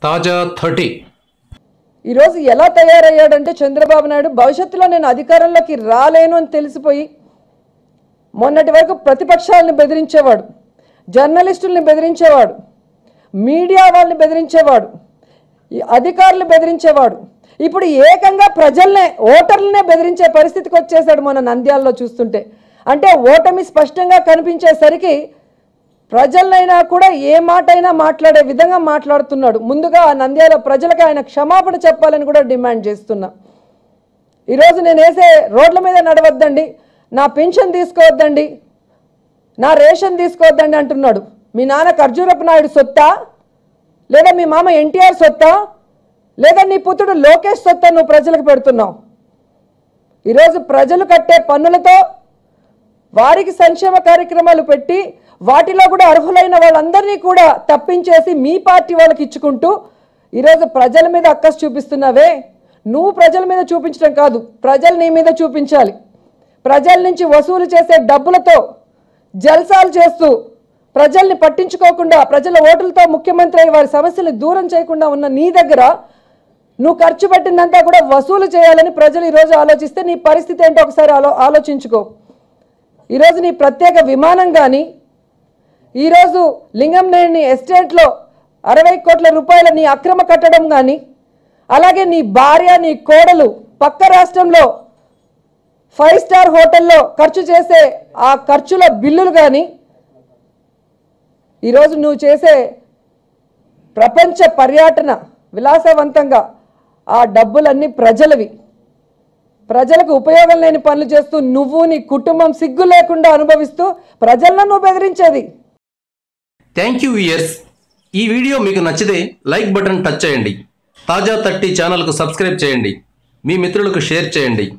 తాజా 30 ఈరోజు ఎలా తయారయ్యాడంటే చంద్రబాబు నాయుడు భవిష్యత్తులో నేను అధికారంలోకి రాలేను అని తెలిసిపోయి మొన్నటి వరకు ప్రతిపక్షాలను బెదిరించేవాడు, జర్నలిస్టుల్ని బెదిరించేవాడు, మీడియా వాళ్ళని బెదిరించేవాడు, అధికారులు బెదిరించేవాడు. ఇప్పుడు ఏకంగా ప్రజల్నే, ఓటర్లనే బెదిరించే పరిస్థితికి వచ్చేసాడు మన నంద్యాలలో చూస్తుంటే. అంటే ఓటమి స్పష్టంగా కనిపించేసరికి ప్రజలైనా కూడా ఏ మాటైనా మాట్లాడే విధంగా మాట్లాడుతున్నాడు. ముందుగా నంద్యాల ప్రజలకు ఆయన క్షమాపణ చెప్పాలని కూడా డిమాండ్ చేస్తున్నా. ఈరోజు నేను వేసే రోడ్ల మీద నడవద్దండి, నా పెన్షన్ తీసుకోవద్దండి, నా రేషన్ తీసుకోవద్దండి అంటున్నాడు. మీ నాన్న ఖర్జూరపు నాయుడు సొత్తా, లేదా మీ మామ ఎన్టీఆర్ సొత్తా, లేదా నీ పుత్రుడు లోకేష్ సొత్తా నువ్వు ప్రజలకు పెడుతున్నావు? ఈరోజు ప్రజలు కట్టే పన్నులతో వారికి సంక్షేమ కార్యక్రమాలు పెట్టి వాటిలో కూడా అర్హులైన వాళ్ళందరినీ కూడా తప్పించేసి మీ పార్టీ వాళ్ళకి ఇచ్చుకుంటూ ఈరోజు ప్రజల మీద అక్కసు చూపిస్తున్నావే. నువ్వు ప్రజల మీద చూపించడం కాదు, ప్రజలు నీ మీద చూపించాలి. ప్రజల నుంచి వసూలు చేసే డబ్బులతో జల్సాలు చేస్తూ ప్రజల్ని పట్టించుకోకుండా ప్రజల ఓటులతో ముఖ్యమంత్రి వారి సమస్యలు దూరం చేయకుండా ఉన్న నీ దగ్గర నువ్వు ఖర్చు పెట్టిందంతా కూడా వసూలు చేయాలని ప్రజలు ఈరోజు ఆలోచిస్తే నీ పరిస్థితి ఏంటో ఒకసారి ఆలోచించుకో. ఈరోజు నీ ప్రత్యేక విమానం కానీ, ఈరోజు లింగంనేని ఎస్టేట్లో 60 కోట్ల రూపాయల నీ అక్రమ కట్టడం కానీ, అలాగే నీ భార్య నీ కోడలు పక్క రాష్ట్రంలో 5 స్టార్ హోటల్లో ఖర్చు చేసే ఆ ఖర్చుల బిల్లులు కానీ, ఈరోజు నువ్వు చేసే ప్రపంచ పర్యటన విలాసవంతంగా ఆ డబ్బులన్నీ ప్రజలవి. ప్రజలకు ఉపయోగం లేని పనులు చేస్తూ నువ్వు నీ కుటుంబం సిగ్గు లేకుండా అనుభవిస్తూ ప్రజలను నువ్వు బెదిరించేది. Thank you viewers. ఈ వీడియో మీకు నచ్చితే లైక్ బటన్ టచ్ చేయండి. తాజా 30 ఛానల్కు సబ్స్క్రైబ్ చేయండి. మీ మిత్రులకు షేర్ చేయండి.